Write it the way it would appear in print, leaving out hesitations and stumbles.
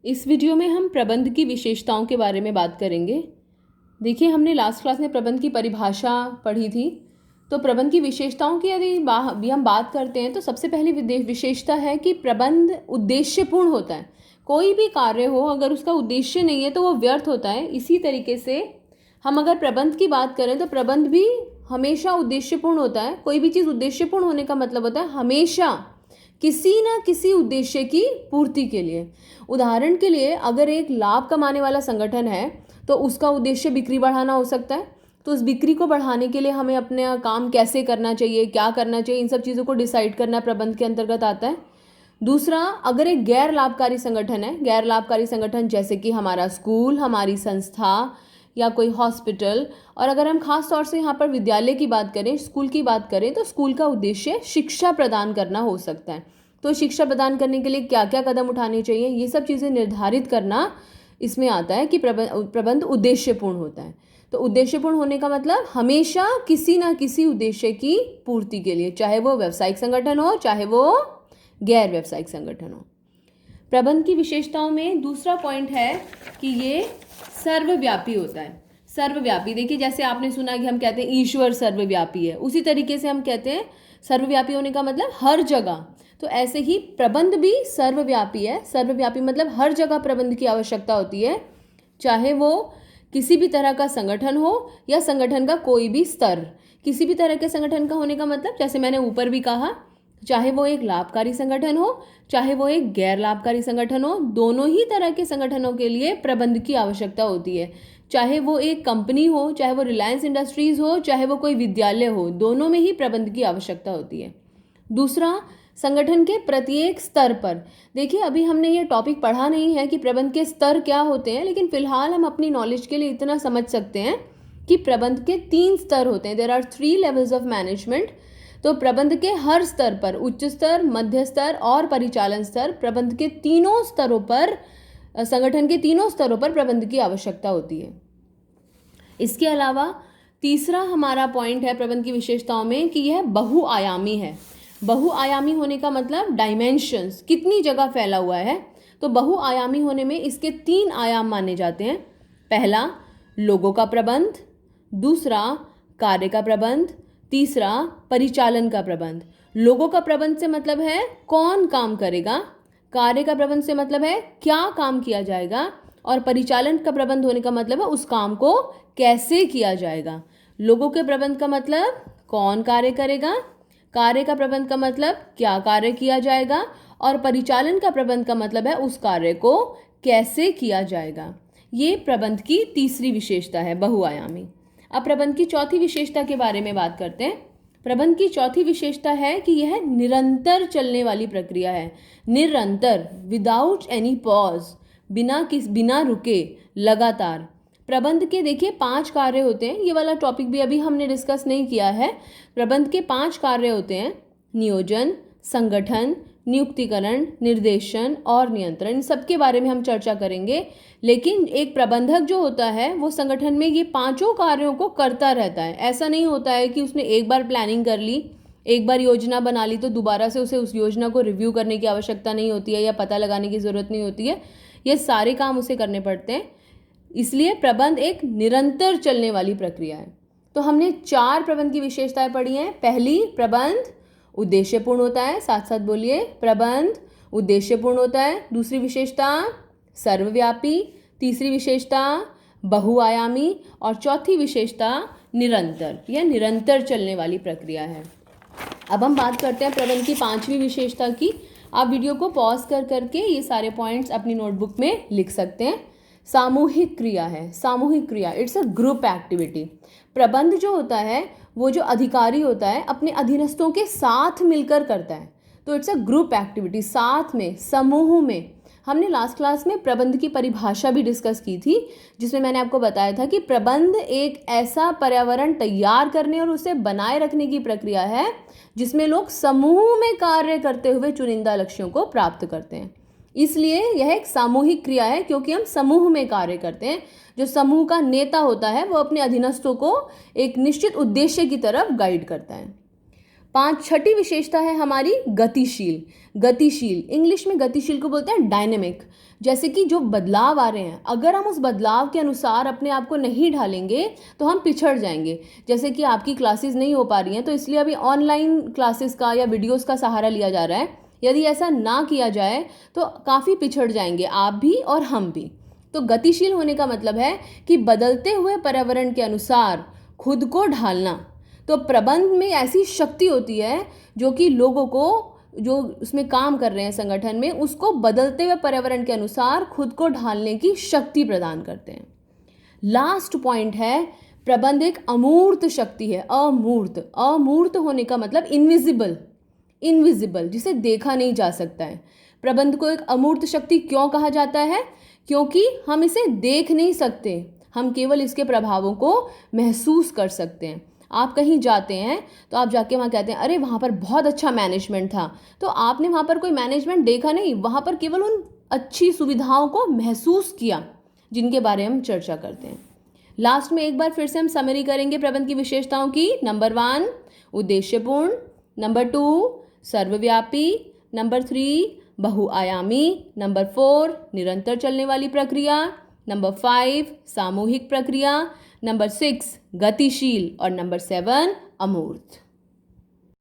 इस वीडियो में हम प्रबंध की विशेषताओं के बारे में बात करेंगे। देखिए, हमने लास्ट क्लास में प्रबंध की परिभाषा पढ़ी थी। तो प्रबंध की विशेषताओं की यदि हम बात करते हैं तो सबसे पहली विशेषता है कि प्रबंध उद्देश्यपूर्ण होता है। कोई भी कार्य हो, अगर उसका उद्देश्य नहीं है तो वो व्यर्थ होता है। इसी तरीके से हम अगर प्रबंध की बात करें तो प्रबंध भी हमेशा उद्देश्यपूर्ण होता है। कोई भी चीज़ उद्देश्यपूर्ण होने का मतलब होता है हमेशा किसी न किसी उद्देश्य की पूर्ति के लिए। उदाहरण के लिए, अगर एक लाभ कमाने वाला संगठन है तो उसका उद्देश्य बिक्री बढ़ाना हो सकता है। तो उस बिक्री को बढ़ाने के लिए हमें अपना काम कैसे करना चाहिए, क्या करना चाहिए, इन सब चीज़ों को डिसाइड करना प्रबंध के अंतर्गत आता है। दूसरा, अगर एक गैर लाभकारी संगठन है, गैर लाभकारी संगठन जैसे कि हमारा स्कूल, हमारी संस्था या कोई हॉस्पिटल, और अगर हम खास तौर से यहाँ पर विद्यालय की बात करें, स्कूल की बात करें, तो स्कूल का उद्देश्य शिक्षा प्रदान करना हो सकता है। तो शिक्षा प्रदान करने के लिए क्या क्या कदम उठाने चाहिए, ये सब चीज़ें निर्धारित करना इसमें आता है कि प्रबंध उद्देश्यपूर्ण होता है। तो उद्देश्यपूर्ण होने का मतलब हमेशा किसी ना किसी उद्देश्य की पूर्ति के लिए, चाहे वो व्यावसायिक संगठन हो, चाहे वो गैर व्यावसायिक संगठन हो। प्रबंध की विशेषताओं में दूसरा पॉइंट है कि ये सर्वव्यापी होता है। सर्वव्यापी, देखिए जैसे आपने सुना कि हम कहते हैं ईश्वर सर्वव्यापी है, उसी तरीके से हम कहते हैं सर्वव्यापी होने का मतलब हर जगह। तो ऐसे ही प्रबंध भी सर्वव्यापी है। सर्वव्यापी मतलब हर जगह प्रबंध की आवश्यकता होती है, चाहे वो किसी भी तरह का संगठन हो या संगठन का कोई भी स्तर। किसी भी तरह के संगठन का होने का मतलब, जैसे मैंने ऊपर भी कहा, चाहे वो एक लाभकारी संगठन हो, चाहे वो एक गैर लाभकारी संगठन हो, दोनों ही तरह के संगठनों के लिए प्रबंध की आवश्यकता होती है। चाहे वो एक कंपनी हो, चाहे वो रिलायंस इंडस्ट्रीज हो, चाहे वो कोई विद्यालय हो, दोनों में ही प्रबंध की आवश्यकता होती है। दूसरा, संगठन के प्रत्येक स्तर पर, देखिए अभी हमने ये टॉपिक पढ़ा नहीं है कि प्रबंध के स्तर क्या होते हैं, लेकिन फिलहाल हम अपनी नॉलेज के लिए इतना समझ सकते हैं कि प्रबंध के 3 स्तर होते हैं। There are 3 levels of management. तो प्रबंध के हर स्तर पर, उच्च स्तर, मध्य स्तर और परिचालन स्तर, प्रबंध के तीनों स्तरों पर, संगठन के तीनों स्तरों पर प्रबंध की आवश्यकता होती है। इसके अलावा तीसरा हमारा पॉइंट है प्रबंध की विशेषताओं में कि यह बहुआयामी है। बहुआयामी होने का मतलब डायमेंशंस, कितनी जगह फैला हुआ है। तो बहुआयामी होने में इसके 3 आयाम माने जाते हैं। पहला, लोगों का प्रबंध। दूसरा, कार्य का प्रबंध। तीसरा, परिचालन का प्रबंध। लोगों का प्रबंध से मतलब है कौन काम करेगा, कार्य का प्रबंध से मतलब है क्या काम किया जाएगा, और परिचालन का प्रबंध होने का मतलब है उस काम को कैसे किया जाएगा। लोगों के प्रबंध का मतलब कौन कार्य करेगा, कार्य का प्रबंध का मतलब क्या कार्य किया जाएगा, और परिचालन का प्रबंध का मतलब है उस कार्य को कैसे किया जाएगा। ये प्रबंध की तीसरी विशेषता है, बहुआयामी। अब प्रबंध की चौथी विशेषता के बारे में बात करते हैं। प्रबंध की चौथी विशेषता है कि यह निरंतर चलने वाली प्रक्रिया है। निरंतर, विदाउट एनी पॉज, बिना रुके, लगातार। प्रबंध के देखिए 5 कार्य होते हैं। ये वाला टॉपिक भी अभी हमने डिस्कस नहीं किया है। प्रबंध के 5 कार्य होते हैं: नियोजन, संगठन, नियुक्तिकरण, निर्देशन और नियंत्रण। इन सबके बारे में हम चर्चा करेंगे। लेकिन एक प्रबंधक जो होता है वो संगठन में ये 5 कार्यों को करता रहता है। ऐसा नहीं होता है कि उसने एक बार प्लानिंग कर ली, एक बार योजना बना ली तो दोबारा से उसे उस योजना को रिव्यू करने की आवश्यकता नहीं होती है या पता लगाने की ज़रूरत नहीं होती है। ये सारे काम उसे करने पड़ते हैं। इसलिए प्रबंध एक निरंतर चलने वाली प्रक्रिया है। तो हमने 4 प्रबंध की विशेषताएं पढ़ी हैं। पहली, प्रबंध उद्देश्यपूर्ण होता है। साथ साथ बोलिए, प्रबंध उद्देश्यपूर्ण होता है। दूसरी विशेषता, सर्वव्यापी। तीसरी विशेषता, बहुआयामी। और चौथी विशेषता, निरंतर, यह निरंतर चलने वाली प्रक्रिया है। अब हम बात करते हैं प्रबंध की 5वीं विशेषता की। आप वीडियो को पॉज कर करके ये सारे पॉइंट्स अपनी नोटबुक में लिख सकते हैं। सामूहिक क्रिया है। सामूहिक क्रिया, इट्स अ ग्रुप एक्टिविटी। प्रबंध जो होता है वो जो अधिकारी होता है अपने अधीनस्थों के साथ मिलकर करता है। तो इट्स अ ग्रुप एक्टिविटी, साथ में, समूह में। हमने लास्ट क्लास में प्रबंध की परिभाषा भी डिस्कस की थी, जिसमें मैंने आपको बताया था कि प्रबंध एक ऐसा पर्यावरण तैयार करने और उसे बनाए रखने की प्रक्रिया है जिसमें लोग समूह में कार्य करते हुए चुनिंदा लक्ष्यों को प्राप्त करते हैं। इसलिए यह एक सामूहिक क्रिया है, क्योंकि हम समूह में कार्य करते हैं। जो समूह का नेता होता है वो अपने अधीनस्थों को एक निश्चित उद्देश्य की तरफ गाइड करता है। छठी विशेषता है हमारी गतिशील। गतिशील, इंग्लिश में गतिशील को बोलते हैं डायनेमिक। जैसे कि जो बदलाव आ रहे हैं, अगर हम उस बदलाव के अनुसार अपने आप को नहीं ढालेंगे तो हम पिछड़ जाएंगे। जैसे कि आपकी क्लासेस नहीं हो पा रही हैं तो इसलिए अभी ऑनलाइन क्लासेस का या वीडियोस का सहारा लिया जा रहा है। यदि ऐसा ना किया जाए तो काफ़ी पिछड़ जाएंगे आप भी और हम भी। तो गतिशील होने का मतलब है कि बदलते हुए पर्यावरण के अनुसार खुद को ढालना। तो प्रबंध में ऐसी शक्ति होती है जो कि लोगों को, जो उसमें काम कर रहे हैं संगठन में, उसको बदलते हुए पर्यावरण के अनुसार खुद को ढालने की शक्ति प्रदान करते हैं। लास्ट पॉइंट है, प्रबंध एक अमूर्त शक्ति है। अमूर्त, अमूर्त होने का मतलब इनविजिबल, इनविजिबल, जिसे देखा नहीं जा सकता है। प्रबंध को एक अमूर्त शक्ति क्यों कहा जाता है? क्योंकि हम इसे देख नहीं सकते, हम केवल इसके प्रभावों को महसूस कर सकते हैं। आप कहीं जाते हैं तो आप जाके वहाँ कहते हैं अरे वहाँ पर बहुत अच्छा मैनेजमेंट था, तो आपने वहाँ पर कोई मैनेजमेंट देखा नहीं, वहाँ पर केवल उन अच्छी सुविधाओं को महसूस किया जिनके बारे में हम चर्चा करते हैं। लास्ट में एक बार फिर से हम समरी करेंगे प्रबंध की विशेषताओं की। नंबर 1 उद्देश्यपूर्ण, नंबर 2 सर्वव्यापी, नंबर 3 बहुआयामी, नंबर 4 निरंतर चलने वाली प्रक्रिया, नंबर 5 सामूहिक प्रक्रिया, नंबर 6 गतिशील और नंबर 7 अमूर्त।